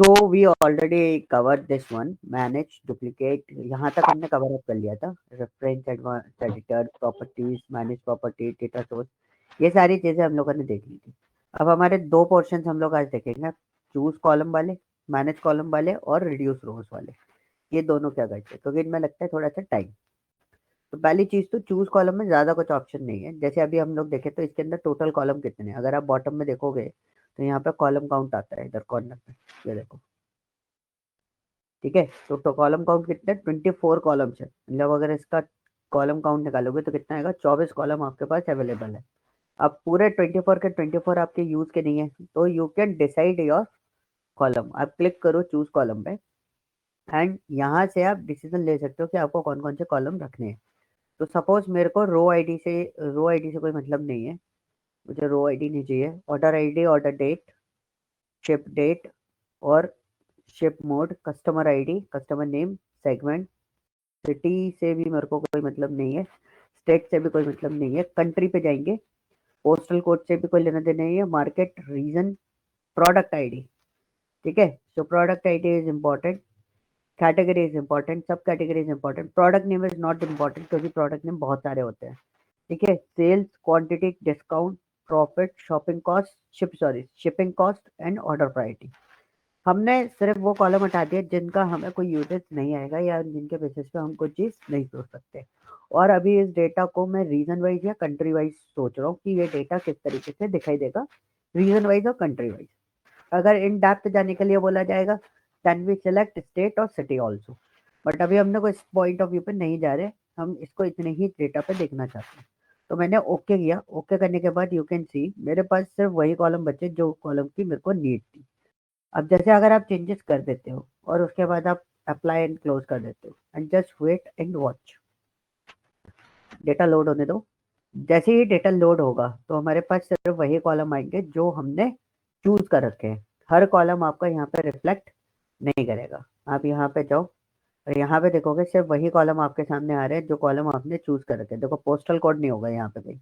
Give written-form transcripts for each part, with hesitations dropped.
तो we already cover this one, manage duplicate, यहाँ तक हमने कवर अप कर लिया था। Reference, advance editor, properties, manage property, data source, ये सारी चीजें हम लोगों ने देख ली थी। अब हमारे दो पोर्शन हम लोग आज देखेंगे, चूज कॉलम वाले, मैनेज कॉलम वाले और रिड्यूस रोज वाले। ये दोनों क्या करते हैं, क्योंकि इनमें लगता है थोड़ा सा टाइम। तो पहली चीज तो चूज कॉलम में ज्यादा कुछ ऑप्शन नहीं है। जैसे अभी हम लोग देखें तो इसके अंदर टोटल कॉलम कितने हैं, अगर आप बॉटम में देखोगे तो यहाँ पे कॉलम काउंट आता है इधर कॉर्नर पे, ये देखो। ठीक है, तो कॉलम काउंट कितना है, 24 कॉलम्स है। मतलब अगर इसका कॉलम काउंट निकालोगे तो कितना आएगा, 24 कॉलम आपके पास अवेलेबल है। अब पूरे 24 के 24 आपके यूज के नहीं है, तो you can decide your column. आप क्लिक करो चूज कॉलम पे एंड यहाँ से आप डिसीजन ले सकते हो कि आपको कौन कौन से कॉलम रखने हैं। तो सपोज मेरे को रो आईडी से कोई मतलब नहीं है, मुझे रो आईडी नहीं चाहिए। Order ID, order date, ship date और ship mode, customer ID, customer name, segment, city से भी मेरे को कोई मतलब नहीं है, स्टेट से भी कोई मतलब नहीं है, कंट्री पे जाएंगे, पोस्टल कोड से भी कोई लेना देना नहीं है, मार्केट, रीजन, प्रोडक्ट आईडी। ठीक है, तो product ID is important, category is important, sub category is important, product name is not important क्योंकि प्रोडक्ट नेम बहुत सारे होते हैं। ठीक है, sales, quantity, discount, profit, shopping cost, shipping cost and order priority. हमने सिर्फ वो कॉलम हटा दिया जिनका हमें कोई यूजेस नहीं आएगा या जिनके बेसिस पे हम कोई चीज़ नहीं सोच सकते। और अभी इस डेटा को मैं रीजन वाइज या कंट्री वाइज सोच रहा हूँ कि ये डेटा किस तरीके से दिखाई देगा, रीजन वाइज और कंट्री वाइज। अगर इन डेप्थ जाने के लिए बोला जाएगा, देन वी सिलेक्ट स्टेट और सिटी ऑल्सो। बट अभी हमने कोई इस पॉइंट ऑफ व्यू पे नहीं जा रहे, हम इसको इतने ही डेटा पे देखना चाहते हैं। तो मैंने ओके किया, ओके करने के बाद यू कैन सी मेरे पास सिर्फ वही कॉलम बचे जो कॉलम की मेरे को नीड थी। अब जैसे अगर आप चेंजेस कर देते हो और उसके बाद आप अप्लाई एंड क्लोज कर देते हो and just wait and watch, data load होने दो। जैसे ही डेटा लोड होगा तो हमारे पास सिर्फ वही कॉलम आएंगे जो हमने चूज कर रखे हैं। हर कॉलम आपका यहाँ पे रिफ्लेक्ट नहीं करेगा। आप यहाँ पे जाओ और यहाँ पे देखोगे सिर्फ वही कॉलम आपके सामने आ रहे हैं जो कॉलम आपने चूज कर रखे हैं। देखो पोस्टल कोड नहीं होगा यहाँ पे कहीं,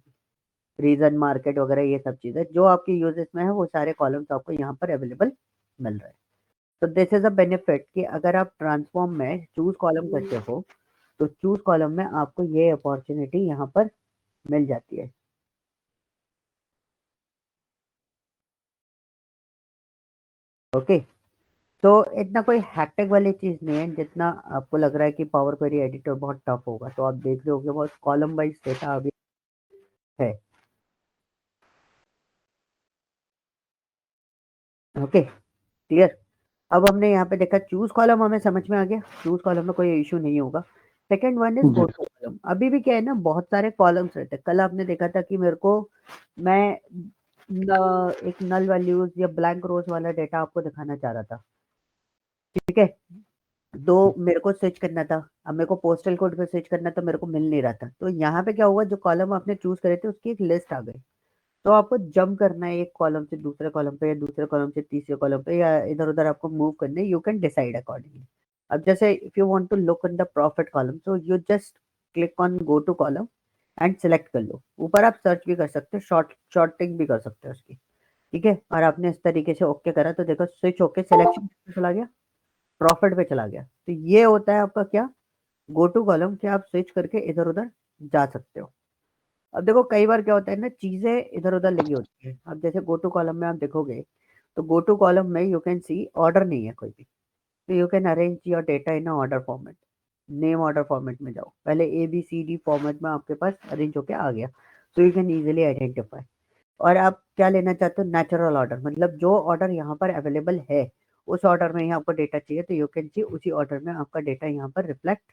रीजन, मार्केट वगैरह ये सब चीजें जो आपकी यूजेस में है वो सारे कॉलम्स आपको यहाँ पर अवेलेबल मिल रहे हैं। तो दिस इज अ बेनिफिट कि अगर आप ट्रांसफॉर्म में चूज कॉलम करते हो तो चूज कॉलम में आपको ये अपॉर्चुनिटी यहाँ पर मिल जाती है। ओके, तो इतना कोई हैक्टिक वाली चीज नहीं है जितना आपको लग रहा है कि पावर क्वेरी एडिटर बहुत टफ होगा। तो आप देख रहे होगे बहुत कॉलम वाइज डेटा अभी है। Okay, clear. अब हमने यहाँ पे देखा चूज कॉलम हमें समझ में आ गया, चूज कॉलम में कोई इशू नहीं होगा। सेकेंड वन इज जी। Go to column. अभी भी क्या है ना, बहुत सारे कॉलम्स रहते हैं। कल आपने देखा था कि मेरे को, मैं एक नल वैल्यूज या ब्लैंक रोज वाला डेटा आपको दिखाना चाह रहा था। ठीक है, दो मेरे को स्विच करना था। अब मेरे को पोस्टल कोड पे स्विच करना था, मेरे को मिल नहीं रहा था। तो यहाँ पे क्या हुआ, जो कॉलम आपने चूज करे थे उसकी एक लिस्ट आ गई। तो आपको जंप करना है एक कॉलम से दूसरे कॉलम पे या दूसरे कॉलम से तीसरे कॉलम पे या इधर उधर आपको मूव करने, यू कैन डिसाइड अकॉर्डिंगली। अब जैसे if you want to look in the profit column, so you just click on go to column and select कर लो। ऊपर आप सर्च भी कर सकते हो, शॉर्टिंग भी कर सकते हो उसकी। ठीक है, और आपने इस तरीके से ओके करा तो देखो स्विच होके सिलेक्शन चला गया, प्रॉफिट पे चला गया। तो ये होता है आपका क्या, गो टू कॉलम, कि आप स्विच करके इधर उधर जा सकते हो। अब देखो कई बार क्या होता है ना, चीजें इधर उधर लगी होती है। अब जैसे गो टू कॉलम में आप देखोगे तो गो टू कॉलम में यू कैन सी ऑर्डर नहीं है कोई भी। तो you can arrange your data in order format. Name order format में जाओ, पहले ABCD फॉर्मेट में आपके पास अरेंज होके आ गया, so you can easily identify. और आप क्या लेना चाहते हो, नेचुरल ऑर्डर, मतलब जो ऑर्डर यहाँ पर अवेलेबल है उस ऑर्डर में ही आपको डेटा चाहिए, तो यू कैन सी उसी ऑर्डर में आपका डेटा यहाँ पर रिफ्लेक्ट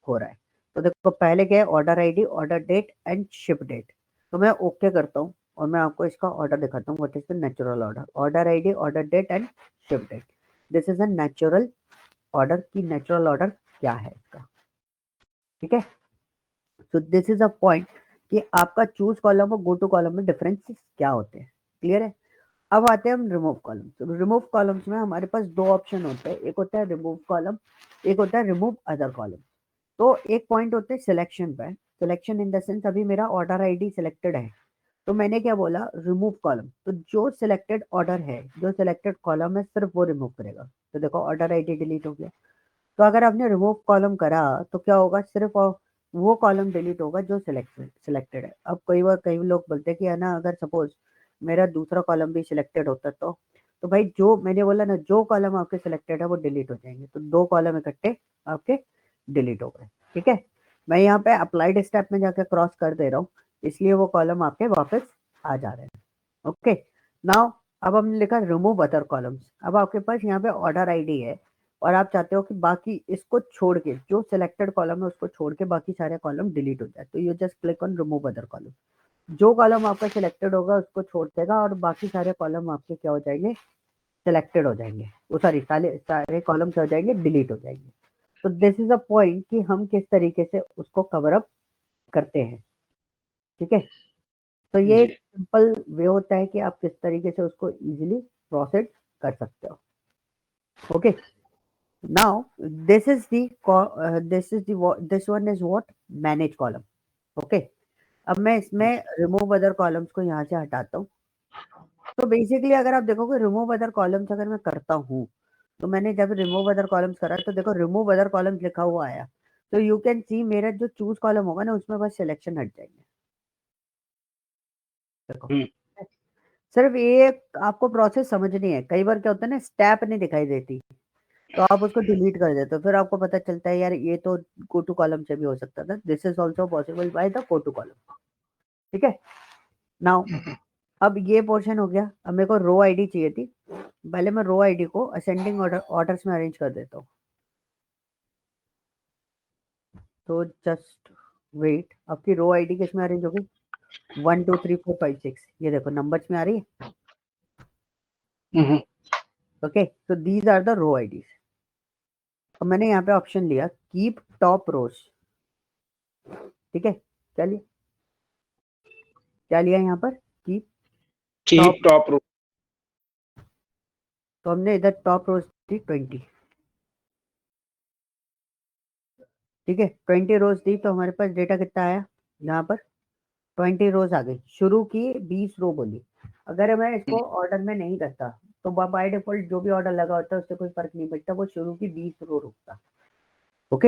हो रहा है। तो देखो पहले क्या है, order ID, order date and ship date. तो मैं ओके करता हूँ और मैं आपको इसका ऑर्डर दिखाता हूँ, what is the natural order. Order ID, order date and ship date, this is a natural order. की नेचुरल ऑर्डर क्या है इसका। ठीक है, so this is a point कि आपका चूज कॉलम और गो टू कॉलम में डिफरेंसेस क्या होते हैं। क्लियर है। अब आते हैं हम रिमूव कॉलम्स। रिमूव कॉलम्स में हमारे पास दो ऑप्शन होते हैं, एक होता है रिमूव कॉलम, एक होता है रिमूव अदर कॉलम। तो एक पॉइंट होते हैं सिलेक्शन पे। सिलेक्शन इन द सेंस अभी मेरा ऑर्डर आईडी सिलेक्टेड है, तो मैंने क्या बोला, रिमूव कॉलम। तो जो सिलेक्टेड ऑर्डर है, जो सिलेक्टेड कॉलम है, सिर्फ वो रिमूव करेगा। तो देखो ऑर्डर आईडी डिलीट हो गया। तो अगर आपने रिमूव कॉलम करा तो क्या होगा, सिर्फ वो कॉलम डिलीट होगा जो सिलेक्टेड है। अब कई लोग बोलते हैं कि है ना, अगर सपोज मेरा दूसरा कॉलम भी सिलेक्टेड होता तो भाई जो मैंने बोला ना, जो कॉलम आपके सिलेक्टेड है वो डिलीट हो जाएंगे। तो 2 कॉलम इकट्ठे आपके डिलीट हो गए। ठीक है, मैं यहाँ पे अप्लाइड स्टेप में जाकर क्रॉस कर दे रहा हूँ, इसलिए वो कॉलम आपके वापस आ जा रहे हैं। ओके, नाउ अब हमने लिखा रिमूव अदर कॉलम्स। अब आपके पास यहाँ पे ऑर्डर आईडी है और आप चाहते हो कि बाकी इसको छोड़ के, जो सिलेक्टेड कॉलम है उसको छोड़ के बाकी सारे कॉलम डिलीट हो जाए। तो you just click on remove other column. जो कॉलम आपका सिलेक्टेड होगा उसको छोड़ देगा और बाकी सारे कॉलम आपके क्या हो जाएंगे, सिलेक्टेड हो जाएंगे। वो सारे सारे कॉलम क्या हो जाएंगे, डिलीट हो जाएंगे। तो दिस इज अ पॉइंट कि हम किस तरीके से उसको कवर अप करते हैं। ठीक है, तो ये एक सिंपल वे होता है कि आप किस तरीके से उसको इजीली प्रोसेस कर सकते हो। Okay, now this one is what, manage column. Okay, अब मैं इसमें रिमूव अदर कॉलम्स को यहाँ से हटाता हूँ। तो बेसिकली अगर आप देखोगे रिमूव अदर कॉलम्स अगर मैं करता हूँ, तो मैंने जब रिमूव अदर कॉलम्स करा तो देखो रिमूव अदर कॉलम्स लिखा हुआ आया। तो यू कैन सी मेरा जो चूज कॉलम होगा ना, उसमें बस सिलेक्शन हट जाएंगे। देखो सिर्फ ये आपको प्रोसेस समझनी है। कई बार क्या होता है ना, स्टेप नहीं दिखाई देती तो आप उसको डिलीट कर देते हो, फिर आपको पता चलता है यार ये तो गो टू कॉलम से भी हो सकता था। This is also possible by the go to column. ठीक है, नाउ अब ये पोर्शन हो गया। अब मेरे को रो आईडी चाहिए थी। पहले मैं रो आईडी को असेंडिंग ऑर्डर्स में अरेंज कर देता हूँ। तो जस्ट वेट, आपकी रो आईडी किस में अरेंज होगी, 1 2 3 4 5 6, ये देखो नंबर्स में आ रही है। ओके, तो these are the row IDs. तो मैंने यहाँ पे ऑप्शन लिया कीप टॉप रोज। ठीक है, क्या लिया, क्या लिया यहाँ पर, कीप टॉप रो। तो हमने इधर टॉप रोज थी 20। ठीक है, 20 रोज दी तो हमारे पास डेटा कितना आया, यहाँ पर 20 रोज आ गई। शुरू की 20 रो बोली। अगर मैं इसको ऑर्डर में नहीं करता तो बाय डिफॉल्ट जो भी ऑर्डर लगा होता है उससे कोई फर्क नहीं पड़ता, वो शुरू की 20 रो रुकता। Okay,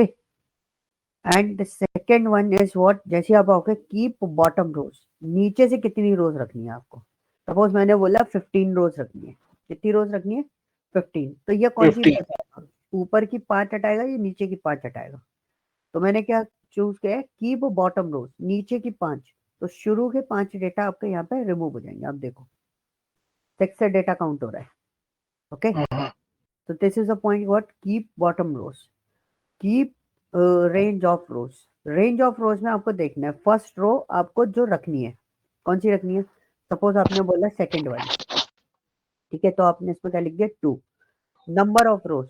and the second one is what, जैसे आप आओगे कीप बॉटम रोज, नीचे से कितनी रोज रखनी है आपको। सपोज मैंने बोला 15 रोज रखनी है। कितनी रोज रखनी है, 15। तो ये कौन सी 15। रोज है, ऊपर की 5 हटाएगा या नीचे की 5 हटाएगा। तो मैंने क्या चूज किया है, कीप बॉटम रोज, नीचे की 5। तो शुरू के 5 डेटा आपके यहाँ पे रिमूव हो जाएंगे। आप देखो 6 से डेटा काउंट हो रहा है। ओके, तो this is a point what, keep bottom rows, keep range of rows. Range of rows में आपको देखना है फर्स्ट रो आपको जो रखनी है, कौन सी रखनी है। सपोज आपने बोला सेकंड वाली। ठीक है, तो आपने इसमें क्या लिख दिया, 2। नंबर ऑफ रोज,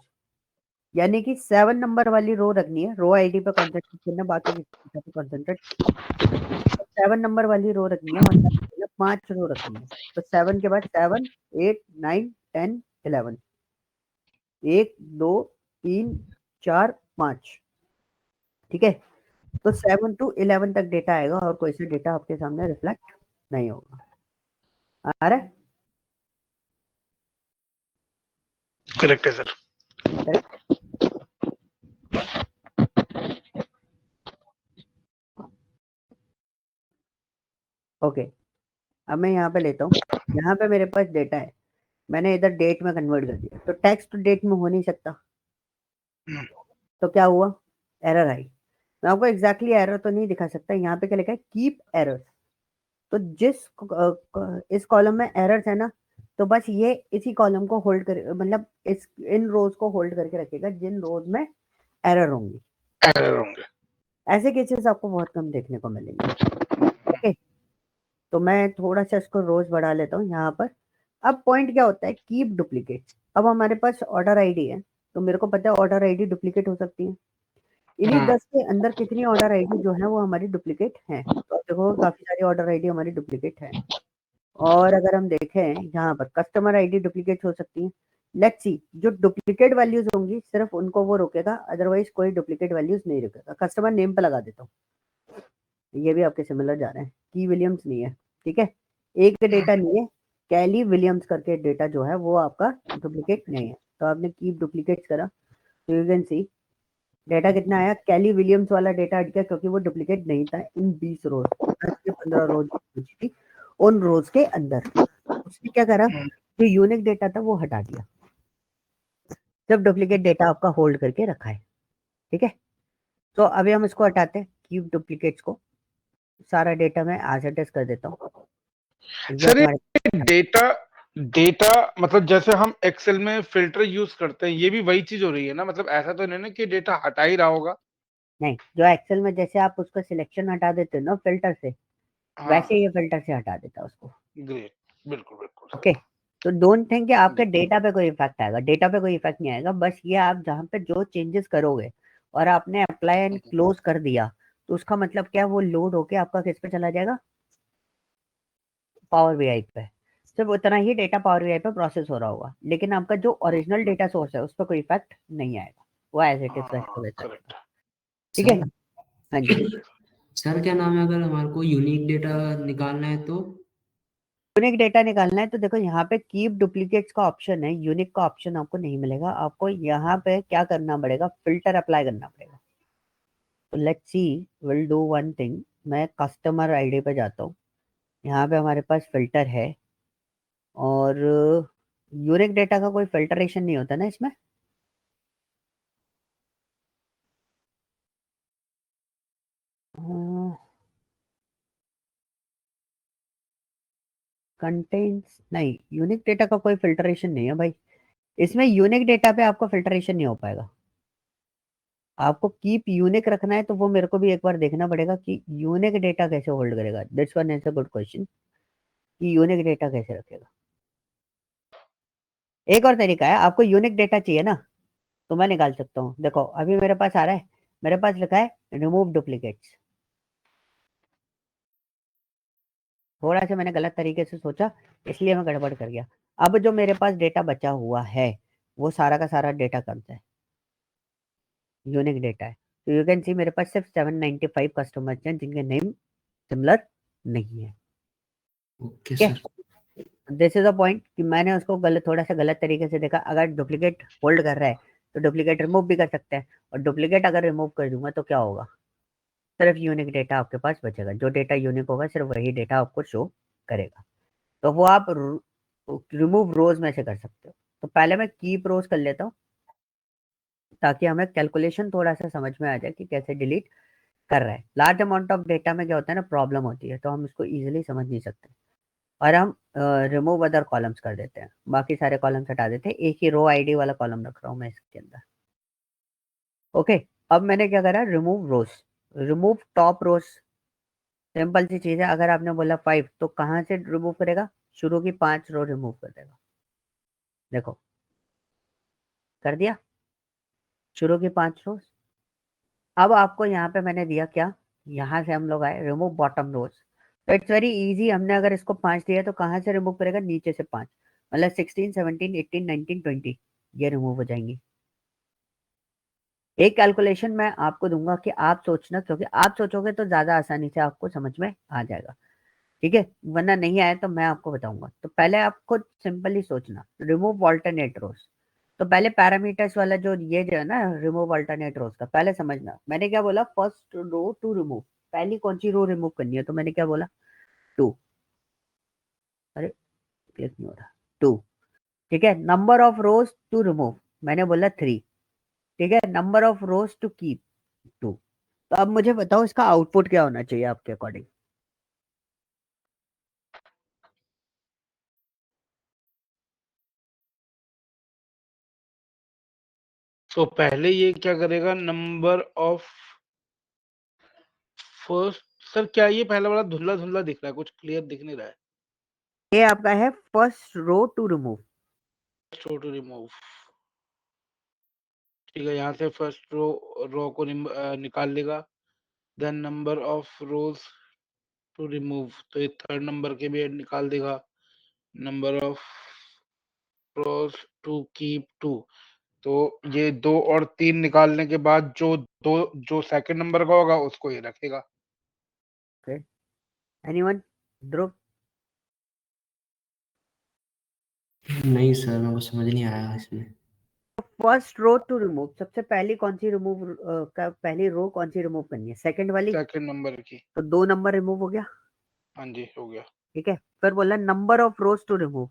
यानी कि 7 नंबर वाली रो रखनी है। रो आईडी पे कॉन्सेंट्रेट करना, बाकी पे कॉन्सेंट्रेट। 7 नंबर वाली रो रखनी है, मतलब 5 रो रखनी है। तो 7 के बाद 7 8 9 10 11, 1 2 3 4 5। ठीक है, तो 7 to 11 तक डेटा आएगा और कोई सा डेटा आपके सामने रिफ्लेक्ट नहीं होगा। आ रहा है, करेक्ट है सर। करेक्ट। ओके, अब मैं यहाँ पे लेता हूँ। यहाँ पे मेरे पास डेटा है, मैंने इधर डेट में कन्वर्ट कर दिया। तो टेक्स्ट डेट में हो नहीं सकता। तो क्या हुआ, एरर आई। मैं आपको एग्जैक्टली एरर तो नहीं दिखा सकता। यहाँ पे क्या लिखा है, कीप एरर्स। तो इस कॉलम में एरर्स है ना, तो बस ये इसी कॉलम को होल्ड कर, मतलब इस इन रोज को होल्ड करके रखेगा जिन रोज में एरर होंगी। एरर होंगे। ऐसे केसेस आपको बहुत कम देखने को मिलेंगे। ओके, तो मैं थोड़ा सा इसको रोज बढ़ा लेता हूँ यहाँ पर। अब पॉइंट क्या होता है, कीप डुप्लीकेट। अब हमारे पास ऑर्डर आईडी है, तो मेरे को पता है ऑर्डर आईडी डुप्लीकेट हो सकती है। इन्हीं 10 के अंदर कितनी ऑर्डर आईडी जो है वो हमारी डुप्लीकेट है। तो आप देखो काफी सारी ऑर्डर आईडी हमारी डुप्लीकेट है। और अगर हम देखें यहाँ पर कस्टमर आईडी डुप्लीकेट हो सकती है। लेट्स सी, जो डुप्लीकेट वैल्यूज होंगी सिर्फ उनको वो रोकेगा, अदरवाइज कोई डुप्लीकेट वैल्यूज नहीं रोकेगा। कस्टमर नेम पे लगा देता हूँ, ये भी आपके सिमिलर जा रहे हैं, की विलियम्स नहीं है। ठीक है, एक डेटा लिए कैली विलियम्स करके डेटा जो है वो आपका डुप्लीकेट नहीं है, तो आपने कीप डुप्लीकेट्स करा तो यू कैन सी डेटा कितना आया, कैली विलियम्स वाला डेटा हट गया क्योंकि वो डुप्लीकेट नहीं था इन 20 रोज, 10 से 15 रोज बची थी उन रोज के अंदर। उसने क्या करा, जो यूनिक डेटा था वो हटा दिया, जब डुप्लीकेट डेटा आपका होल्ड करके रखा है। ठीक है, तो अभी हम इसको हटाते हैं कीप डुप्लीकेट्स को, सारा डेटा मैं एज इट इज कर देता हूँ। ये सर ये हमारे डेटा डेटा मतलब जैसे हम एक्सेल में फिल्टर यूज करते हैं, ये भी वही चीज हो रही है ना? मतलब ऐसा तो नहीं ना कि डेटा हटा ही रहा होगा? नहीं, जो एक्सेल में जैसे आप उसका सिलेक्शन हटा देते हो ना फिल्टर से, हाँ, वैसे ये फिल्टर से हटा देता है उसको। ग्रेट, बिल्कुल बिल्कुल। ओके, तो डोंट थिंक कि आपके जी, डेटा पे कोई इफेक्ट आएगा, डेटा पे कोई इफेक्ट नहीं आएगा, बस ये आप जहाँ पे जो चेंजेस करोगे और आपने अप्लाई एंड क्लोज कर दिया, तो उसका मतलब क्या, वो लोड होके आपका किस पे चला जाएगा, पावर बीआई पे। सिर्फ उतना ही डेटा पावर बीआई पे प्रोसेस हो रहा होगा, लेकिन आपका जो ओरिजिनल डेटा सोर्स है उस पर कोई इफेक्ट नहीं आएगा, वो एज इट इज वैसे हाँ, वैसा रहेगा। करेक्ट। ठीक है, सर हाँ जी। सर क्या नाम है, अगर हमारे को यूनिक डेटा निकालना है तो? यूनिक डेटा निकालना है तो देखो यहाँ पे कीप डुप्लीकेट्स का ऑप्शन है, यूनिक का ऑप्शन आपको नहीं मिलेगा, आपको यहाँ पे क्या करना पड़ेगा, फिल्टर अप्लाई करना पड़ेगा। तो let's see, will do one thing, मैं कस्टमर आईडी पे जाता हूँ, यहाँ पे हमारे पास फिल्टर है, और यूनिक डेटा का कोई फिल्टरेशन नहीं होता ना इसमें। कंटेंट्स नहीं, यूनिक डेटा का कोई फिल्टरेशन नहीं है भाई, इसमें यूनिक डेटा पे आपको फिल्टरेशन नहीं हो पाएगा। आपको कीप यूनिक रखना है तो वो मेरे को भी एक बार देखना पड़ेगा कि यूनिक डेटा कैसे होल्ड करेगा, this one is a good question, कि यूनिक डेटा कैसे रखेगा। एक और तरीका है, आपको यूनिक डेटा चाहिए ना, तो मैं निकाल सकता हूँ, देखो अभी मेरे पास आ रहा है, मेरे पास लिखा है रिमूव डुप्लीकेट्स, थोड़ा सा मैंने गलत तरीके से सोचा इसलिए मैं गड़बड़ कर गया। अब जो मेरे पास डेटा बचा हुआ है वो सारा का सारा डेटा कौन सा है, यूनिक डेटा है। तो यू कैन सी मेरे पास सिर्फ 795 कस्टमर्स हैं जिनके नेम सिमिलर नहीं है। ओके ठीक सर। है, दिस इज अ पॉइंट कि मैंने उसको गलत, थोड़ा सा गलत तरीके से देखा, अगर डुप्लीकेट होल्ड कर रहा है तो डुप्लीकेट रिमूव भी कर सकते हैं, और डुप्लीकेट अगर रिमूव कर दूंगा तो क्या होगा, सिर्फ यूनिक डेटा आपके पास बचेगा, जो डेटा यूनिक होगा सिर्फ वही डेटा आपको शो करेगा। तो वो आप रिमूव रोज में से कर सकते हो। तो पहले मैं कीप रोज कर लेता हूँ ताकि हमें कैलकुलेशन थोड़ा सा समझ में आ जाए कि कैसे डिलीट कर रहा है। लार्ज अमाउंट ऑफ डेटा में क्या होता है ना, प्रॉब्लम होती है, तो हम इसको इजीली समझ नहीं सकते, और हम रिमूव अदर कॉलम्स कर देते हैं, बाकी सारे कॉलम्स हटा देते हैं, एक ही रो आईडी वाला कॉलम रख रहा हूँ मैं इसके अंदर। ओके, अब मैंने क्या करा, रिमूव रोज, रिमूव टॉप रोज, सिंपल सी चीज है, अगर आपने बोला 5 तो कहाँ से रिमूव करेगा, शुरू की 5 रो रिमूव कर देगा। देखो कर दिया, शुरू की 5 रो। अब आपको यहाँ पे मैंने दिया क्या, यहाँ से हम लोग आए रिमूव बॉटम रोज, तो इट्स वेरी इजी, हमने अगर इसको 5 दिया तो कहाँ से रिमूव करेगा, नीचे से 5, मतलब 16 17 18 19 20 ये रिमूव हो जाएंगी। एक कैलकुलेशन मैं आपको दूंगा कि आप सोचना, क्योंकि आप सोचोगे तो ज्यादा आसानी से आपको समझ में आ जाएगा। ठीक है, वरना नहीं आया तो मैं आपको बताऊंगा। तो पहले आप खुद सिंपली सोचना, रिमूव ऑल्टरनेट रोज, तो पहले पैरामीटर्स वाला जो ये जो है ना रिमूव अल्टरनेट रोज का, पहले समझना मैंने क्या बोला, फर्स्ट रो टू रिमूव, पहली कौन सी रो रिमूव करनी है, तो मैंने क्या बोला, 2। अरे क्लिक नहीं हो रहा, 2। ठीक है, number of rows to remove मैंने बोला 3। ठीक है, number of rows to keep 2। तो अब मुझे बताओ इसका आउटपुट क्या होना चाहिए आपके अकॉर्डिंग। तो पहले ये क्या करेगा, नंबर ऑफ फर्स्ट। सर क्या ये पहला वाला धुंधला धुंधला दिख रहा है, कुछ क्लियर दिख नहीं रहा है? ये आपका है first row to remove. Show to remove, ठीक है, यहाँ से फर्स्ट रो रो को निकाल लेगा। Then number of rows to remove, तो ये थर्ड नंबर के भी निकाल देगा। Number of rows to keep 2, तो ये 2 और 3 निकालने के बाद जो सेकंड नंबर का होगा उसको ये रखेगा। ओके, एनीवन, ध्रुव। नहीं सर, मेरे को समझ नहीं आया इसमें। फर्स्ट रो टू रिमूव, सबसे पहली कौन सी रिमूव का पहली रो कौन सी रिमूव करनी है? सेकंड वाली। सेकंड नंबर की। तो 2 नंबर रिमूव हो गया, हाँ जी, हो गया। ठीक है। फिर बोला number of rows to remove,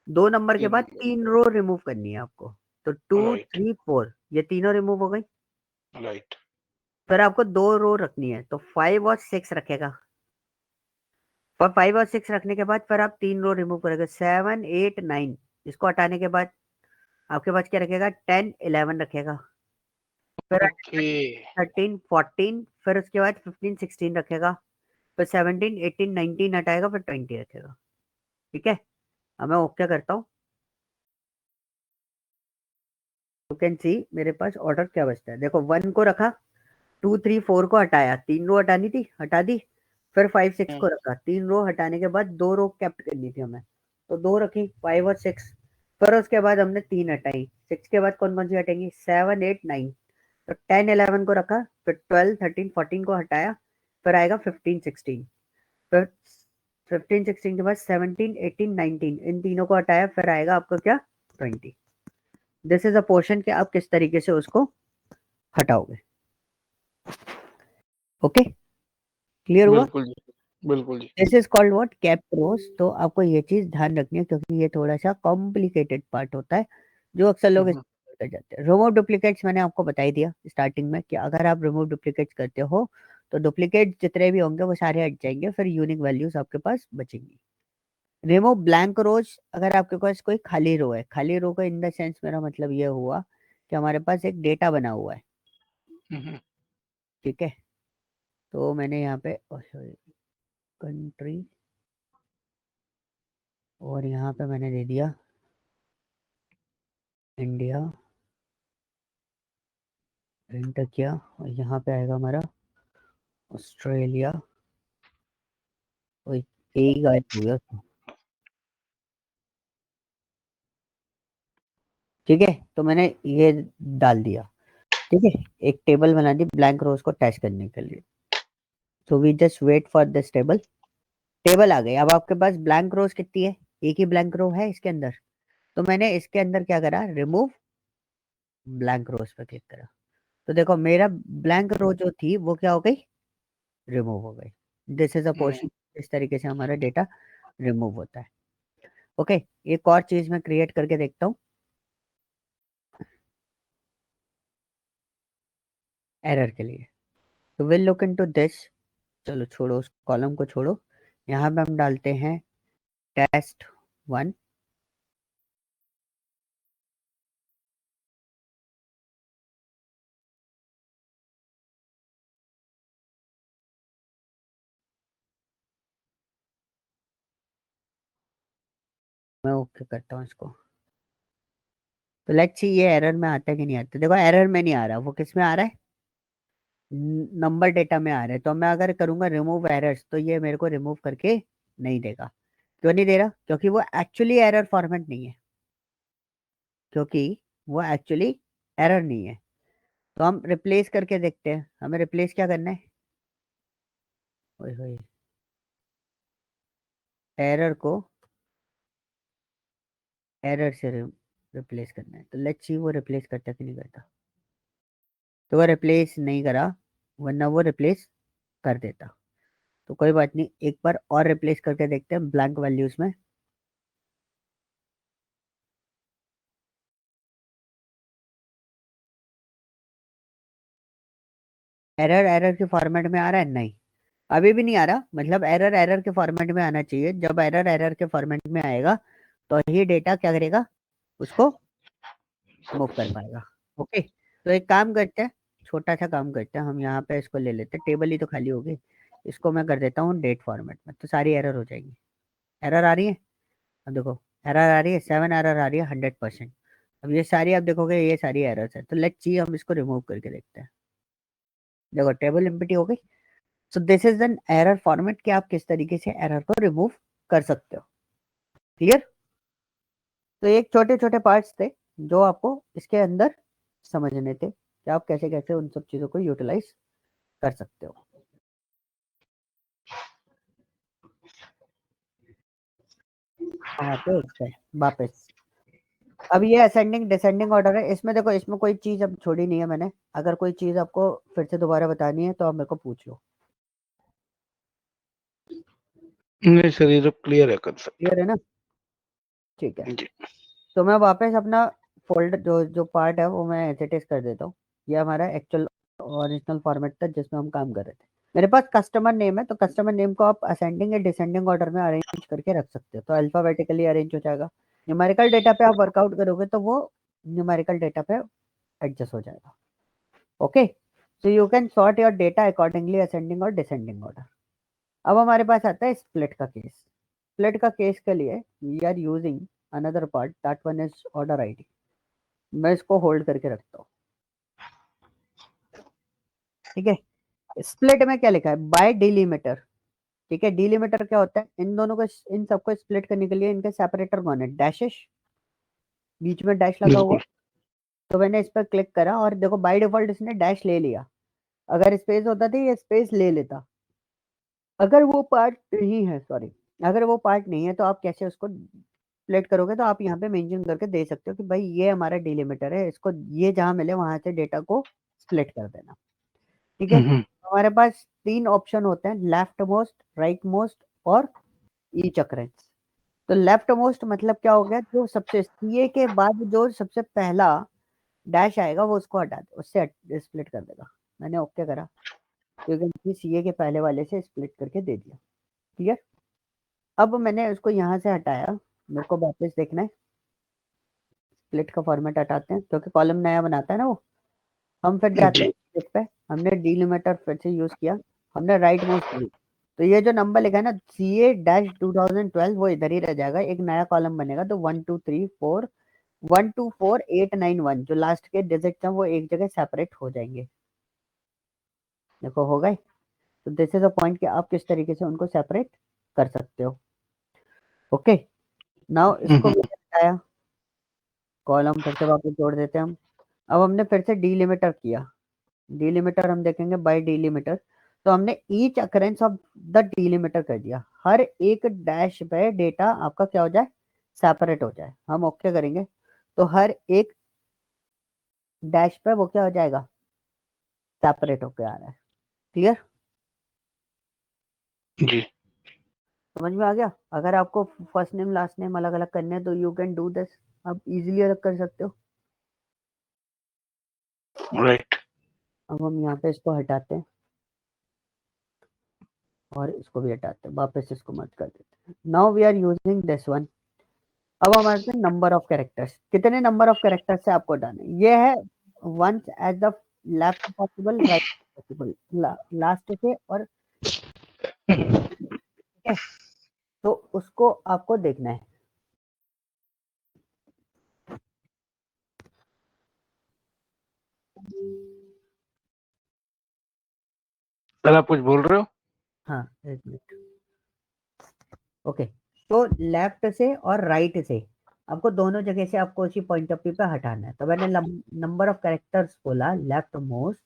2 number के 3 बाद नंबर। 3 रो रिमूव करनी है आपको। तो 2 राइट, 3 4 ये तीनों रिमूव हो गई। राइट। फिर आपको 2 रो रखनी है, तो 5 और 6 रखेगा। और 5 और 6 रखने के बाद फिर आप 3 रो रिमूव करोगे, 7 8 9। इसको हटाने के बाद आपके पास क्या रखेगा? 10 11 रखेगा। फिर ओके। 13 14, फिर उसके बाद 15 16 रखेगा। फिर 17 18 19 हटाएगा, फिर 20 रखेगा। ठीक है, अब मैं ओके करता हूँ। यू कैन सी मेरे पास ऑर्डर क्या बचता है। देखो 1 को रखा, 2 3 4 को हटाया, 3 रो हटानी थी, हटा दी। फिर 5 6 को रखा, 3 रो हटाने के बाद 2 रो कैप्ट करनी थी हमें, तो 2 रखी, 5 और 6। फिर उसके बाद हमने 3 हटाई, 6 के बाद कौन कौन सी हटेंगी? 7 8 9। तो 10 11 को रखा, फिर 12 13 14 को हटाया, फिर आएगा 15 16। फिर 15 16 के बाद 17 18 19, इन तीनों को हटाया, फिर आएगा आपका क्या? 20। दिस इज अ पोर्शन कि आप किस तरीके से उसको हटाओगे। ओके, क्लियर हुआ? बिल्कुल जी, बिल्कुल जी। This is called what? Cap rose. तो आपको ये चीज ध्यान रखनी है, क्योंकि ये थोड़ा सा कॉम्प्लिकेटेड पार्ट होता है, जो अक्सर लोग हम्म, कर जाते हैं। रिमूव डुप्लीकेट्स मैंने आपको बता ही दिया स्टार्टिंग में कि अगर आप रिमूव डुप्लीकेट्स करते हो तो डुप्लीकेट जितने भी होंगे वो सारे हट जाएंगे, फिर यूनिक वैल्यूज आपके पास बचेंगी। रिमूव ब्लैंक रोज, अगर आपके पास कोई खाली रो है, खाली रो का इन द सेंस मेरा मतलब ये हुआ कि हमारे पास एक डेटा बना हुआ है, हम्म, ठीक है। तो मैंने यहाँ पे कंट्री, और यहाँ पे मैंने दे दिया इंडिया, एंटर किया, और यहाँ पे आएगा हमारा ऑस्ट्रेलिया। वही एक गायब हो गया उसमें। ठीक है, तो मैंने ये डाल दिया, ठीक है। एक टेबल बना दी ब्लैंक रोज को टेस्ट करने के लिए। So we just wait for this table. Table आ गई। अब आपके पास ब्लैंक रोज कितनी है? एक ही ब्लैंक रो है इसके अंदर। तो मैंने इसके अंदर क्या करा? रिमूव ब्लैंक रोज पे क्लिक करा। तो देखो मेरा ब्लैंक रो जो थी वो क्या हो गई? रिमूव हो गई। This is a hmm, portion, इस तरीके से हमारा डेटा रिमूव होता है। ओके, एक और चीज मैं क्रिएट करके देखता हूँ एरर के लिए। तो विल लुक इनटू दिस। चलो छोड़ो, उस कॉलम को छोड़ो। यहाँ पे हम डालते हैं test1। मैं ओके करता हूँ इसको। तो लेट्स सी ये एरर में आता है कि नहीं आता। देखो एरर में नहीं आ रहा, वो किस में आ रहा है? नंबर डेटा में आ रहा है। तो मैं अगर करूंगा रिमूव एरर्स, तो ये मेरे को रिमूव करके नहीं देगा। क्यों नहीं दे रहा? क्योंकि वो एक्चुअली एरर फॉर्मेट नहीं है, क्योंकि वो एक्चुअली एरर नहीं है। तो हम रिप्लेस करके देखते हैं। हमें रिप्लेस क्या करना है? ओए होए, एरर को एरर से रिप्लेस करना है। तो लेट्स सी वो रिप्लेस करता कि नहीं करता। तो वो रिप्लेस नहीं करा, वरना वो रिप्लेस कर देता। तो कोई बात नहीं, एक बार और रिप्लेस करके देखते हैं ब्लैंक वैल्यूज में। एरर एरर के फॉर्मेट में आ रहा है? नहीं, अभी भी नहीं आ रहा। मतलब एरर एरर के फॉर्मेट में आना चाहिए। जब एरर एरर के फॉर्मेट में आएगा तो ही डेटा क्या करेगा? उसको मूव कर पाएगा। ओके, तो एक काम करते हैं, छोटा सा काम करते हैं। हम यहाँ पे इसको ले लेते हैं, टेबल ही तो खाली होगी। इसको मैं कर देता हूँ डेट फॉर्मेट में, तो सारी एरर हो जाएगी। एरर आ रही है, अब देखो एरर आ रही है, 7 एरर आ रही है 100%। अब ये सारी आप देखोगे, ये सारी एरर्स है। तो लेट्स सी हम इसको रिमूव करके देखते हैं। देखो टेबल एम्प्टी हो गई। सो this is an error format कि आप किस तरीके से एरर को रिमूव कर सकते हो। क्लियर? तो एक छोटे छोटे पार्ट्स थे जो आपको इसके अंदर समझने थे कि आप कैसे कैसे उन सब चीज़ों को यूटिलाइज कर सकते हो। कहाँ पे? इस पे वापस अब ये असेंडिंग डिसेंडिंग ऑर्डर है, इसमें देखो इसमें कोई चीज अब छोड़ी नहीं है मैंने, अगर कोई चीज आपको फिर से दोबारा बतानी है तो आप मेरे को पूछ लो। नहीं सर, ये तो क्लियर है कंसेप्ट। क्लियर है ना? ठीक है, जी। तो मैं वापस अपना फोल्डर जो पार्ट है वो मैं एडिट कर देता हूँ। ये हमारा एक्चुअल ओरिजिनल फॉर्मेट था जिसमें हम काम कर रहे थे। मेरे पास कस्टमर नेम है, तो कस्टमर नेम को आप असेंडिंग या डिसेंडिंग ऑर्डर में अरेंज करके रख सकते हो, तो अल्फाबेटिकली अरेंज हो जाएगा। न्यूमेरिकल डेटा पे आप वर्कआउट करोगे तो वो न्यूमेरिकल डेटा पे एडजस्ट हो जाएगा। Okay, so you can sort your data accordingly ascending और डिसेंडिंग ऑर्डर। अब हमारे पास आता है स्प्लिट का केस। स्प्लिट का केस के लिए we are using another part, that one is order ID. मैं इसको होल्ड करके रखता हूँ, ठीक है। स्प्लिट में क्या लिखा है? बाय डिलीमीटर, ठीक है। डिलीमीटर क्या होता है? इन दोनों को, इन सबको स्प्लिट करने के लिए इनके सेपरेटर कौन है? डैशेस, बीच में डैश लगा हुआ। बिल्कुल। तो मैंने इस पर क्लिक करा और देखो बाय डिफॉल्ट इसने डैश ले लिया। अगर स्पेस होता तो ये स्पेस ले लेता। अगर वो पार्ट नहीं है, सॉरी, अगर वो पार्ट नहीं है तो आप कैसे उसको स्प्लिट करोगे? तो आप यहाँ पे मेंशन करके दे सकते हो कि भाई ये हमारा डिलीमीटर है, इसको ये जहां मिले वहां से डेटा को स्प्लिट कर देना, ठीक है। हमारे पास 3 ऑप्शन होते हैं, लेफ्ट मोस्ट, राइट मोस्ट और ईच अकरेंस। तो लेफ्ट मोस्ट मतलब क्या हो गया? जो सबसे सीए के बाद जो सबसे पहला डैश आएगा वो उसको हटा दे, उससे स्प्लिट कर देगा। मैंने ओके करा, क्योंकि सीए के पहले वाले से स्प्लिट करके दे दिया। क्लियर? अब मैंने उसको यहाँ से हटाया, मेरे को वापस देखना है। स्प्लिट का फॉर्मेट हटाते हैं क्योंकि कॉलम नया बनाता है ना वो। हम फिर जाते जी। हैं स्प्लिट पे, हमने डिलिमीटर फिर से यूज किया, हमने राइट मोस्ट यूज। तो ये जो नंबर लिखा है ना CA डैश 2012 वो इधर ही रह जाएगा, एक नया कॉलम बनेगा। तो 1 2 3 4 1 2 4 8 9 1 जो लास्ट के डिजिट हैं वो एक जगह सेपरेट हो जाएंगे। देखो हो गए। तो दिस इज अ पॉइंट कि आप किस तरीके से उनको सेपरेट कर सकते हो। ओके, नाउ इसको भी हटाया, कॉलम फिर से वापस जोड़ देते हैं हम। अब हमने फिर से डिलिमीटर किया। डिलिमीटर हम देखेंगे बाय डिलिमीटर, तो हमने each occurrence of the delimiter कर दिया। हर एक डैश पे डेटा आपका क्या हो जाए? सेपरेट हो जाए। हम ओके करेंगे तो हर एक डैश पे वो क्या हो जाएगा? सेपरेट होके आ रहा है। क्लियर? जी। समझ में आ गया? अगर आपको फर्स्ट नेम लास्ट नेम अलग अलग करने हैं तो यू कैन डू दिस, आप इजीली अलग कर सकते हो। राइट। अब हम यहाँ पे इसको हटाते हैं और इसको भी हटाते हैं, वापस इसको मत कर देते हैं। Now we are using this one. अब हमारे पास नंबर ऑफ कैरेक्टर्स, कितने नंबर ऑफ कैरेक्टर्स से आपको डालना है? ये है once as the left possible, right possible, last से और, ठीक है। तो उसको आपको देखना है। सर आप कुछ बोल रहे हो? हाँ, एक मिनट। ओके, तो लेफ्ट से और राइट से आपको दोनों जगह से आपको उसी पॉइंट ऑफ व्यू पे हटाना है। तो मैंने नंबर ऑफ कैरेक्टर्स बोला लेफ्ट मोस्ट,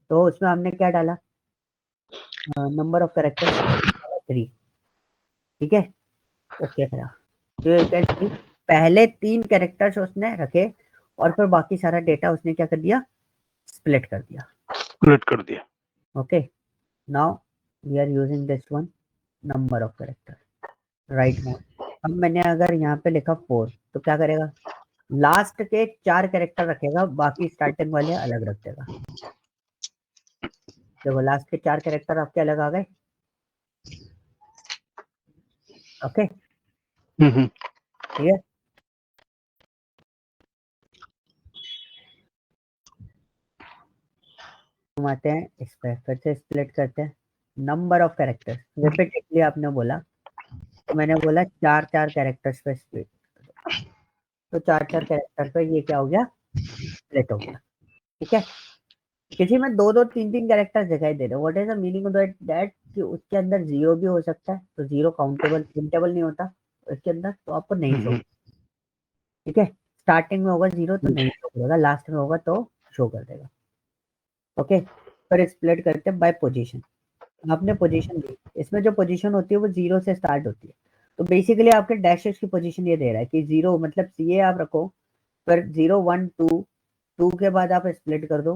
तो उसमें हमने क्या डाला? नंबर ऑफ कैरेक्टर्स 3, ठीक है। ओके करा, तो you can see, पहले 3 कैरेक्टर्स उसने रखे और फिर बाकी सारा डेटा उसने क्या कर दिया? स्प्लिट कर दिया। स्प्लिट कर दिया। Okay, now we are using this one, number of character right mode. अब मैंने अगर यहाँ पे लिखा 4 तो क्या करेगा? लास्ट के 4 कैरेक्टर रखेगा, बाकी स्टार्टिंग वाले अलग रख देगा। देखो लास्ट के 4 कैरेक्टर आपके अलग आ गए। ओके, ठीक है। हम आते हैं इस पे, फिर से स्प्लिट करते हैं। नंबर ऑफ कैरेक्टर्स रिपीटेडली आपने बोला, तो मैंने बोला 4 4 कैरेक्टर्स पे स्प्लिट। तो 4 4 कैरेक्टर पे ये क्या हो गया? स्प्लिट हो गया, ठीक है। किसी में 2 2 3 3 कैरेक्टर्स दिखाई दे रहे, what is the meaning of that कि उसके अंदर जीरो भी हो सकता है, तो जीरो काउंटेबल प्रिंटेबल नहीं होता उसके अंदर, तो आपको नहीं शो, ठीक है। स्टार्टिंग में होगा जीरो तो नहीं शो करेगा, लास्ट में होगा तो शो कर देगा। ओके, पर स्प्लिट करते हैं बाय पोजीशन। आपने पोजीशन दी, इसमें जो पोजीशन होती है वो 0 से स्टार्ट होती है। तो बेसिकली आपके डैशेस की पोजीशन ये दे रहा है कि 0 मतलब सीए आप रखो फिर 0 1 2 2 के बाद आप स्प्लिट कर दो,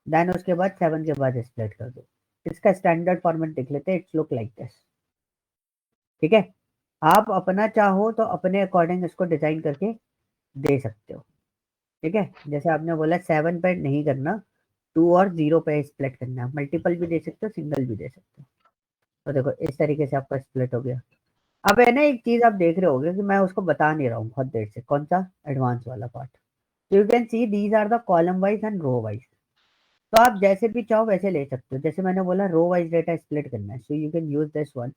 देन उसके बाद 7 के बाद स्प्लिट कर दो। इसका स्टैंडर्ड फॉर्मेट देख लेते हैं, इट्स लुक लाइक दिस। ठीक है, आप अपना चाहो तो अपने अकॉर्डिंग इसको डिजाइन करके दे सकते हो। ठीक है, जैसे आपने बोला 7 पे नहीं करना, 2 और 0 पे स्प्लिट करना है, मल्टीपल भी दे सकते हो, सिंगल भी दे सकते हो। तो देखो इस तरीके से आपका स्प्लिट हो गया। अब है ना एक चीज आप देख रहे होगे कि मैं उसको बता नहीं रहा हूँ बहुत देर से, कौन सा एडवांस वाला part. You can see these are the column wise and row wise. तो आप जैसे भी चाहो वैसे ले सकते हो, जैसे मैंने बोला रो वाइज डेटा स्प्लिट करना है, so you can use this one.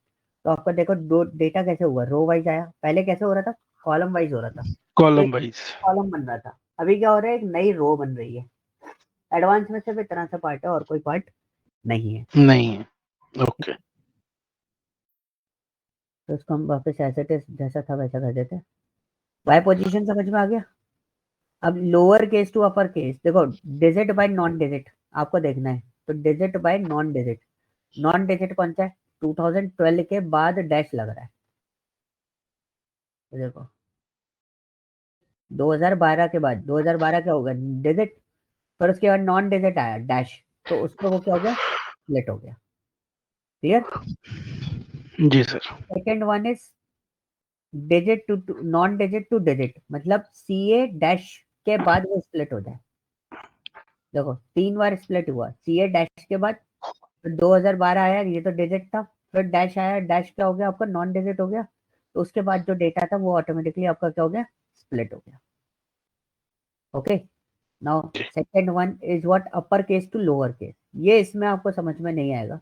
तो आपका देखो दो डेटा कैसे हुआ, रो वाइज आया, पहले कैसे हो रहा था, कॉलम वाइज हो रहा था, तो कॉलम वाइज। कॉलम बन रहा था। अभी क्या हो रहा है, एक नई रो बन रही है। एडवांस में सिर्फ इतना सा पार्ट है और कोई पार्ट नहीं है। नहीं है, ओके। तो इसको हम वापस एज इट इज जैसा था वैसा कर देते हैं। बाय पोजीशन समझ में आ गया। अब lower case to upper case देखो, डिजिट बाय नॉन डिजिट आपको देखना है। तो digit by non digit, non digit कौन सा है, 2012 के बाद डैश लग रहा है। तो देखो 2012 के बाद, 2012 क्या होगा, डिजिट, फिर उसके बाद नॉन डिजिट आया डैश, तो उसको वो क्या हो गया, स्प्लिट हो गया। क्लियर। जी sir. Second one is digit to non digit to digit, मतलब सी ए डैश के बाद वो स्प्लिट हो जाए। देखो 3 बार स्प्लिट हुआ, सी ए डैश के बाद, फिर 2012 आया, ये तो डिजिट था, फिर डैश आया, डैश क्या हो गया आपका, नॉन डिजिट हो गया। तो उसके बाद जो डेटा था वो ऑटोमेटिकली आपका क्या हो गया, स्प्लिट हो गया। Okay, now second one is what, upper case to lower case. ये इसमें आपको समझ में नहीं आएगा,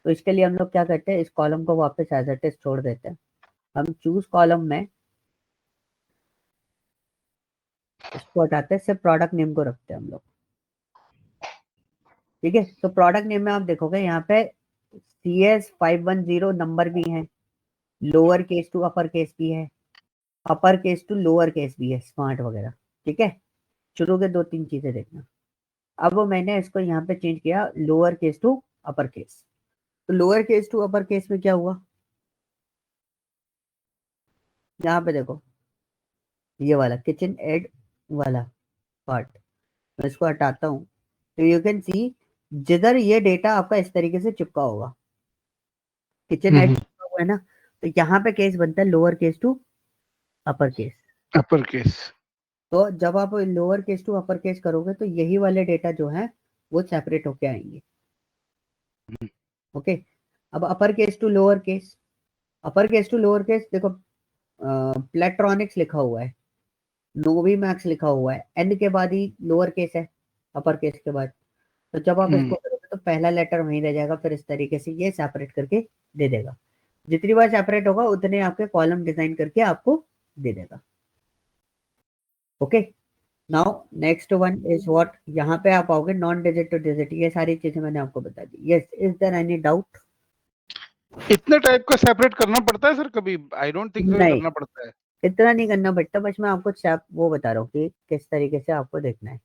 तो इसके लिए हम लोग क्या करते हैं, इस कॉलम को वापस एज इट इज छोड़ देते हैं। हम चूज कॉलम में इसको हटाते हैं, सिर्फ प्रोडक्ट नेम को रखते हैं हम लोग। ठीक है, तो प्रोडक्ट नेम में आप देखोगे यहाँ पे CS510 नंबर भी है, lower case to upper case भी है, upper case to lower case भी है, स्मार्ट वगैरह। ठीक है, शुरू के 2-3 चीजें देखना। अब वो मैंने इसको यहाँ पे चेंज किया lower case to upper case. तो lower case to upper case में क्या हुआ, यहाँ पे देखो ये वाला किचन एड वाला पार्ट, मैं इसको हटाता हूँ, तो यू कैन सी जिधर ये डेटा आपका इस तरीके से चिपका होगा, किचन एड चिपका हुआ है ना, तो यहाँ पे केस बनता है lower case to upper case. Upper case. तो जब आप lower case to upper case करोगे तो यही वाले डेटा जो है वो सेपरेट होके आएंगे। ओके, अब upper case to lower case, upper case to lower case देखो, प्लेट्रॉनिक्स लिखा हुआ है, नोवी मैक्स लिखा हुआ है, एन के बाद ही लोअर केस है अपर केस के बाद। तो जब आप इसको करोगे तो पहला लेटर वहीं रह जाएगा, फिर इस तरीके से ये सेपरेट करके दे देगा। जितनी बार सेपरेट होगा उतने आपके कॉलम डिजाइन करके आपको दे देगा। Okay, now next one is what, यहाँ पे आप आओगे नॉन डिजिट टू डिजिट, ये सारी चीजें मैंने आपको बता दी। Yes, is there any doubt. इतने टाइप का सेपरेट करना पड़ता है सर कभी? आई डोंट थिंक सो नहीं, करना पड़ता है। इतना नहीं करना पड़ता, बस मैं आपको वो बता रहा हूँ कि किस तरीके से आपको देखना है।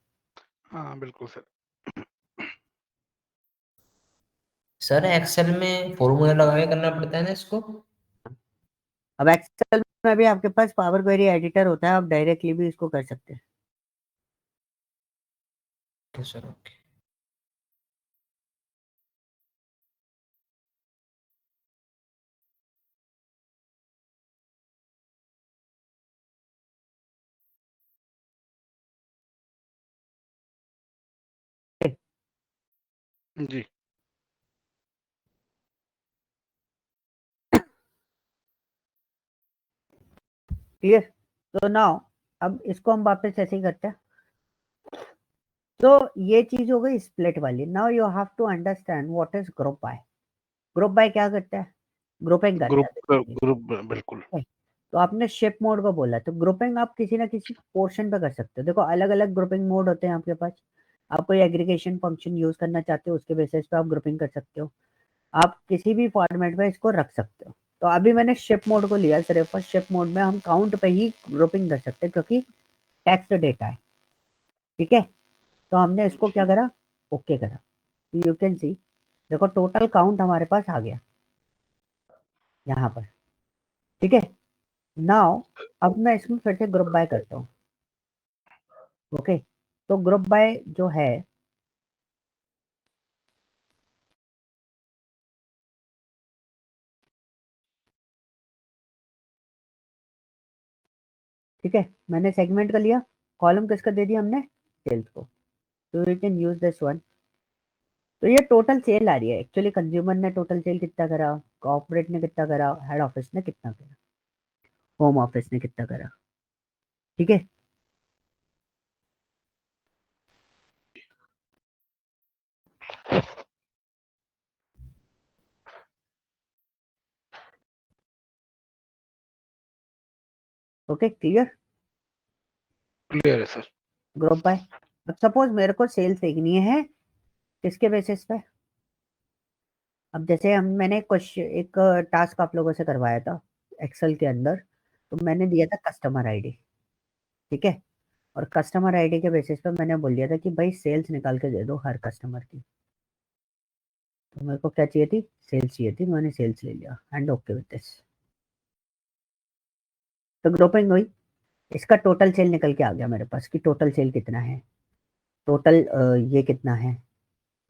हाँ बिल्कुल सर। सर एक्सेल में फॉर्मूला लगा के करना पड़ता है ना इसको? अब एक्सेल में भी आपके पास पावर क्वेरी एडिटर होता है, आप डायरेक्टली भी इसको कर सकते हैं। तो सर ओके। जी। क्लियर। तो नाउ अब इसको हम वापस ऐसे ही करते हैं। तो ये चीज हो गई स्प्लिट वाली। Now you have to understand what is group by. Group by क्या करता है, ग्रुपिंग करता ग्रुप है basically। ग्रुप बिल्कुल। है। तो आपने शिप मोड को बोला, तो ग्रुपिंग आप किसी ना किसी पोर्शन पे कर सकते हो। देखो अलग अलग ग्रुपिंग मोड होते हैं आपके पास। आप कोई एग्रीगेशन फंक्शन यूज करना चाहते हो, उसके बेसिस पे आप ग्रुपिंग कर सकते हो। आप किसी भी फॉर्मेट में इसको रख सकते हो। तो अभी मैंने शिप मोड को लिया सिर्फ, और शिप मोड में हम काउंट पे ही ग्रुपिंग कर सकते हैं क्योंकि टेक्स्ट डेटा है। ठीक है, तो हमने इसको क्या करा, ओके करा। यू कैन सी देखो टोटल काउंट हमारे पास आ गया यहाँ पर। ठीक है, नाउ अब मैं इसमें फिर से ग्रुप बाय करता हूँ। ओके, तो ग्रुप बाय जो है ठीक है, मैंने सेगमेंट कर लिया, कॉलम किसका दे दिया हमने, सेल्स को, तो you can use this one. तो ये टोटल सेल आ रही है, एक्चुअली कंज्यूमर ने टोटल सेल कितना करा, कॉर्पोरेट ने कितना करा, हेड ऑफिस ने कितना करा, होम ऑफिस ने कितना करा, ठीक है। ओके क्लियर, क्लियर है सर। Group by. अब सपोज मेरे को सेल्स देखनी है किसके बेसिस पे, अब जैसे हम मैंने क्वेश्चन एक टास्क आप लोगों से करवाया था एक्सेल के अंदर, तो मैंने दिया था कस्टमर आईडी, ठीक है, और कस्टमर आईडी के बेसिस पे मैंने बोल दिया था कि भाई सेल्स निकाल के दे दो हर कस्टमर की, तो मेरे को क्या चाहिए थी, सेल्स चाहिए थी, मैंने सेल्स ले लिया एंड ओके विद दिस। तो ग्रुपिंग हुई, इसका टोटल सेल निकल के आ गया मेरे पास कि टोटल सेल कितना है, टोटल ये कितना है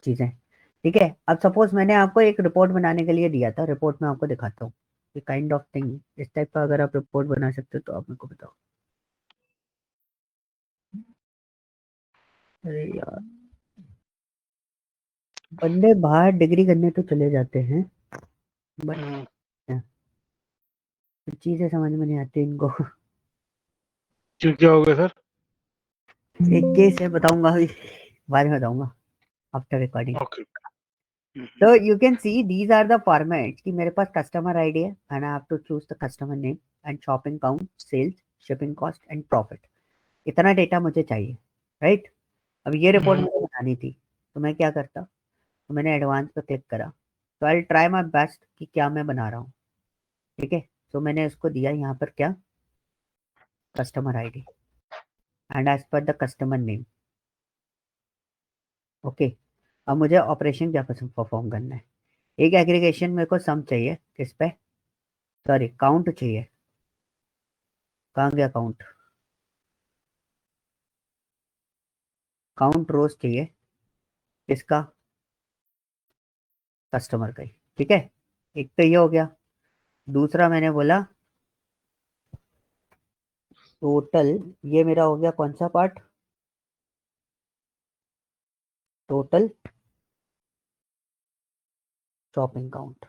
चीज़ें, ठीक है। अब सपोज मैंने आपको एक रिपोर्ट बनाने के लिए दिया था, रिपोर्ट में आपको दिखाता हूँ ये काइंड ऑफ थिंग, इस टाइप का अगर आप रिपोर्ट बना सकते हो तो आप मेरे को बताओ। अरे यार, बंदे बाहर डिग्री करने तो चले जाते हैं बट चीजें समझ में नहीं आती इनको। क्यों, क्या हो गया सर? एक केस है, बताऊंगा अभी, बाद में बताऊंगा आफ्टर रिकॉर्डिंग। ओके। तो you can see these are the formats कि मेरे पास कस्टमर आईडी है and I have to choose the customer name and shopping count, sales, shipping cost and profit, इतना डेटा मुझे चाहिए, राइट। अब ये रिपोर्ट मुझे बनानी थी, तो मैं क्या करता, तो मैंने एडवांस पे क्लिक करा, तो आई ट्राई माई बेस्ट कि क्या मैं बना रहा हूँ, ठीक है। तो मैंने उसको दिया यहाँ पर क्या, customer ID and as per the customer name, okay. अब मुझे ऑपरेशन क्या परफॉर्म करना है, एक एग्रीगेशन मेरे को सम चाहिए किस पे, सॉरी काउंट चाहिए, कहाँ गया काउंट, काउंट रोज चाहिए किसका, कस्टमर का ही, ठीक है। एक तो ये हो गया, दूसरा मैंने बोला टोटल, ये मेरा हो गया कौन सा पार्ट, टोटल शॉपिंग काउंट,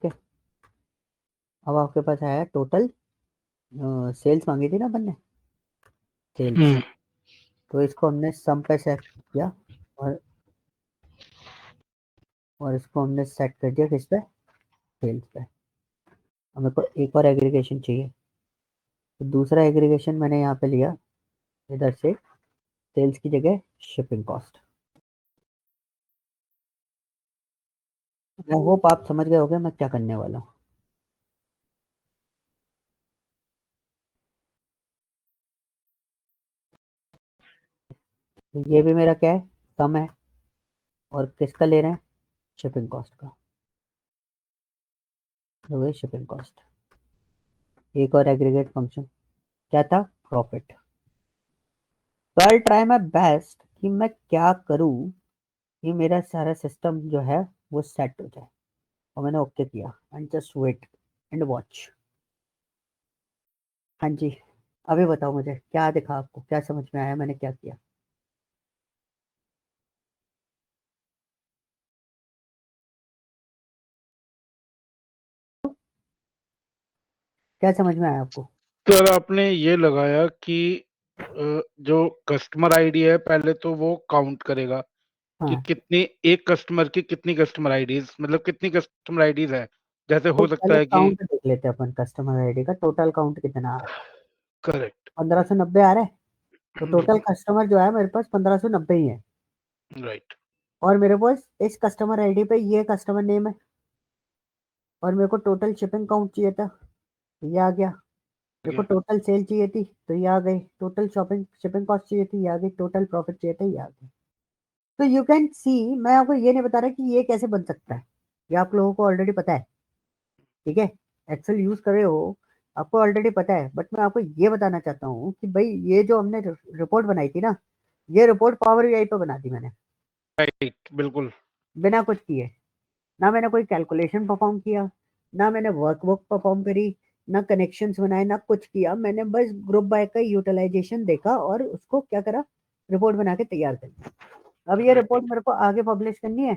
ठीक है। अब आपके पास आया टोटल, सेल्स मांगी थी ना अपन ने, सेल्स, तो इसको हमने सम पे सेट किया और इसको हमने सेट कर दिया किस पे, सेल्स पे। अब मेरे को एक और एग्रीगेशन चाहिए, तो दूसरा एग्रीगेशन मैंने यहाँ पे लिया इधर से, सेल्स की जगह शिपिंग कॉस्ट। आई होप आप समझ गए होगे मैं क्या करने वाला हूँ। तो ये भी मेरा क्या है, सम है, और किसका ले रहे हैं, शिपिंग कॉस्ट का, तो ये शिपिंग कॉस्ट। एक और एग्रीगेट फंक्शन क्या था, प्रॉफिट। तो आई ट्राई माई बेस्ट कि मैं क्या करूँ कि मेरा सारा सिस्टम जो है वो सेट हो जाए, और मैंने ओके किया and just wait and watch. हाँ जी, अभी बताओ मुझे क्या दिखा, आपको क्या समझ में आया, मैंने क्या किया। क्या समझ में आया आपको। सर आपने ये लगाया कि जो कस्टमर आईडी है पहले तो वो काउंट करेगा कि हाँ, कितनी, एक कस्टमर की कितनी कस्टमर आईडीज, मतलब कितनी कस्टमर आईडीज है। जैसे तो हो सकता पहले है कि, काउंट देख लेते हैं अपन, कस्टमर आईडी का टोटल काउंट कितना आ रहा है, करेक्ट, 1590 आ रहा है, तो टोटल कस्टमर जो है मेरे पास 1590 ही है, राइट, और मेरे पास इस कस्टमर आईडी पे ये कस्टमर नेम है, और मेरे को टोटल शिपिंग काउंट चाहिए था, ये आ गया। मेरे को टोटल सेल चाहिए थी तो ये आ गई, टोटल शॉपिंग शिपिंग कॉस्ट चाहिए थी ये आ गई, टोटल प्रॉफिट चाहिए था ये आ गई। तो यू कैन सी, मैं आपको ये नहीं बता रहा कि ये कैसे बन सकता है, ये आप लोगों को ऑलरेडी पता है, ठीक है। एक्सेल यूज कर रहे हो, आपको ऑलरेडी पता है, बट मैं आपको ये बताना चाहता हूँ कि भाई ये जो हमने रिपोर्ट बनाई थी ना, ये रिपोर्ट पावर बीआई पे बना दी मैंने, राइट, बिल्कुल। बिना कुछ किए। ना मैंने कोई कैलकुलेशन परफॉर्म किया, ना मैंने वर्कबुक परफॉर्म करी, ना कनेक्शंस बनाए, ना कुछ किया। मैंने बस ग्रुप बाय का यूटिलाइजेशन देखा और उसको क्या करा, रिपोर्ट बना के तैयार कर दी। अब ये रिपोर्ट मेरे को आगे पब्लिश करनी है,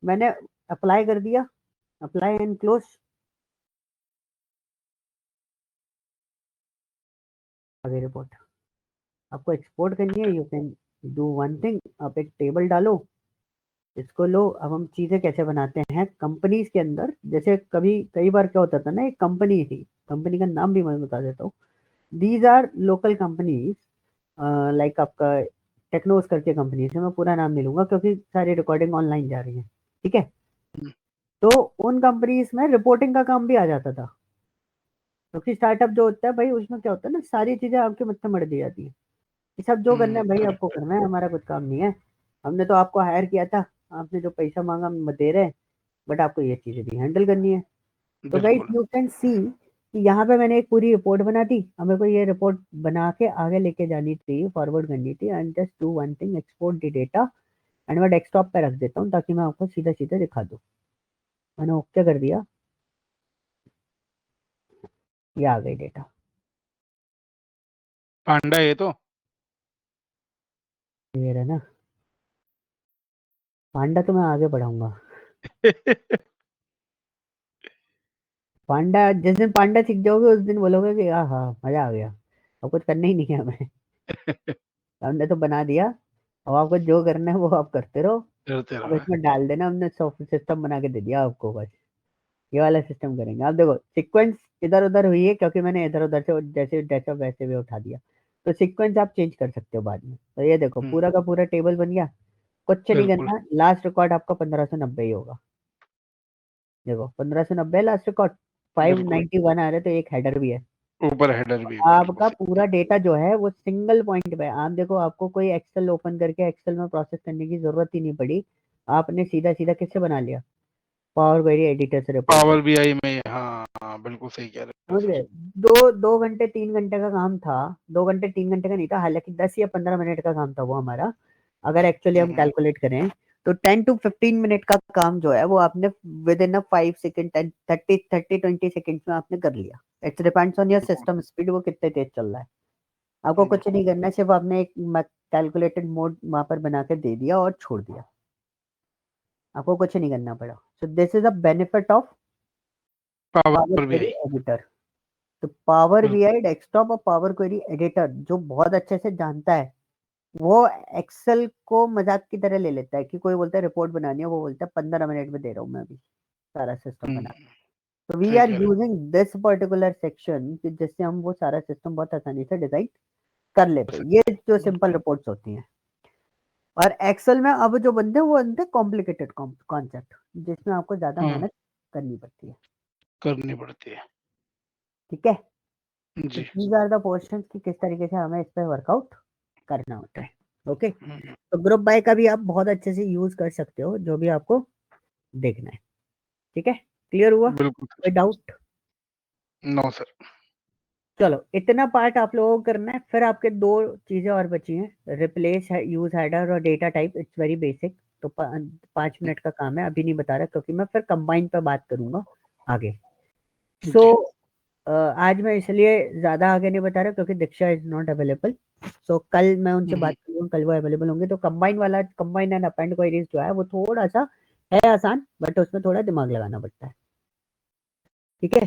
मैंने अप्लाई कर दिया, अप्लाई एंड क्लोज। आगे रिपोर्ट आपको एक्सपोर्ट करनी है, you can do one thing, आप एक टेबल डालो, इसको लो। अब हम चीजें कैसे बनाते हैं कंपनीज के अंदर, जैसे कभी कई बार क्या होता था ना, एक कंपनी थी, कंपनी का नाम भी मैं बता देता हूँ। These are local companies, like आपका टेक्नोस करके कंपनी है, मैं पूरा नाम नहीं लूंगा क्योंकि सारी रिकॉर्डिंग ऑनलाइन जा रही है, ठीक है। तो उन कंपनीज में रिपोर्टिंग का काम भी आ जाता था, क्योंकि स्टार्टअप जो होता है भाई, उसमें क्या होता है ना, सारी चीजें आपके मत्थे मर दी जाती है कि सब जो करना है भाई आपको करना है, हमारा कुछ काम नहीं है, हमने तो आपको हायर किया था, आपने जो पैसा मांगा हम दे रहे हैं, बट आपको ये चीजें भी हैंडल करनी है। तो गाइस बिल्कुल। यू कैन सी कि यहाँ पे मैंने एक पूरी रिपोर्ट बना दी, हमें को ये रिपोर्ट बना के आगे लेके जानी थी, फॉरवर्ड करनी थी, and just do one thing, export the data, and मैं डेस्कटॉप पे रख देता हूँ ताकि मैं आपको सीधा सीधा दिखा दूँ। मैंने ओके कर दिया, ये आ गई डेटा। पांडा ये तो ये रहा ना, पांडा तो मैं आगे बढ़ाऊंगा। पांडा जिस दिन पांडा सीख जाओगे उस दिन बोलोगे कि हाँ हाँ मजा आ गया, अब कुछ करना ही नहीं है हमें, हमने तो बना दिया, अब आपको जो करना है वो आप करते रहो। करते अब रहो। इसमें डाल देना, हमने सॉफ्ट सिस्टम बना के दे दिया आपको, बस ये वाला सिस्टम करेंगे। आप देखो सीक्वेंस इधर उधर हुई है क्योंकि मैंने इधर उधर से जैसे जैसा वैसे भी उठा दिया, तो सीक्वेंस आप चेंज कर सकते हो बाद में। तो ये देखो पूरा का पूरा टेबल बन गया, कुछ नहीं बिल्कुल। करना, लास्ट रिकॉर्ड आपका 1590 ही होगा। देखो 1590 लास्ट रिकॉर्ड, बिल्कुल 591 आ रहे, तो एक हेडर भी है। ऊपर हेडर भी है, बिल्कुल आपका सही। पूरा डेटा जो है वो सिंगल पॉइंट पे है। आप देखो आपको कोई एक्सेल ओपन करके एक्सेल में प्रोसेस करने की जरूरत ही नहीं पड़ी, आपने सीधा सीधा किससे बना लिया, पावर क्वेरी एडिटर से रिपोर्ट पावर बना। बीआई में, हाँ हाँ, बिल्कुल सही कह रहे हो समझ सर। गए, 2 2 घंटे 3 घंटे का काम था, 2 घंटे 3 घंटे का नहीं था, हालांकि 10 या 15 मिनट का काम था वो हमारा। अगर एक्चुअली हम हम्म, कैलकुलेट करें तो 10 to 15 मिनट का काम जो है वो आपने with in a 5 second 10 30 30 20 second में आपने कर लिया। इट्स डिपेंड्स ऑन योर बिल्कुल। सिस्टम स्पीड, वो कितने तेज चल रहा है। आपको कुछ नहीं करना है, सिर्फ आपने एक कैलकुलेटेड मोड वहां पर बना के दे दिया और छोड़ दिया, आपको कुछ नहीं करना पड़ा। सो this is a benefit of power power query BI. Editor. तो पावर बिल्कुल। बीआई डेस्कटॉप और पावर क्वेरी एडिटर जो बहुत अच्छे से जानता है, वो एक्सेल को मजाक की तरह ले लेता है कि कोई बोलता है रिपोर्ट बनानी है, वो बोलता है 15 मिनट में दे रहा हूँ मैं अभी सारा सिस्टम बना। तो वी सही आर कह रहे यूजिंग दिस पर्टिकुलर सेक्शन जिससे हम वो सारा सिस्टम बहुत आसानी से डिजाइन कर लेते हैं। ये जो हो। सिंपल रिपोर्ट्स होती हैं। और एक्सेल में अब जो बनते हैं वो बनते हैं कॉम्प्लिकेटेड कॉन्सेप्ट, जिसमें आपको ज्यादा हाँ, मेहनत करनी पड़ती है। करनी पड़ती है। ठीक है, तो जी। दीज आर द पोर्शन कि किस तरीके से हमें इस पर वर्कआउट करना होता है। ओके, हम्म, तो ग्रुप बाय का भी आप बहुत अच्छे से यूज कर सकते हो, जो भी आपको देखना है। ठीक है, क्लियर हुआ, बिल्कुल कोई सर। डाउट? No sir. चलो इतना पार्ट आप लोगों को करना है, फिर आपके दो चीजें और बची हैं, रिप्लेस है यूज हेडर और data type, it's very basic. तो 5 मिनट का काम है, अभी नहीं बता रहा क्योंकि मैं फिर कंबाइन पे बात करूंगा आगे। सो जी। आज मैं इसलिए ज्यादा आगे नहीं बता रहा क्योंकि दीक्षा इज नॉट अवेलेबल। सो कल मैं उनसे बात करूंगा, कल वो अवेलेबल होंगे। तो कंबाइन वाला, कंबाइन एंड अपेंड क्वेरीज जो है वो थोड़ा सा है आसान, बट उसमें थोड़ा दिमाग लगाना पड़ता है। ठीक है,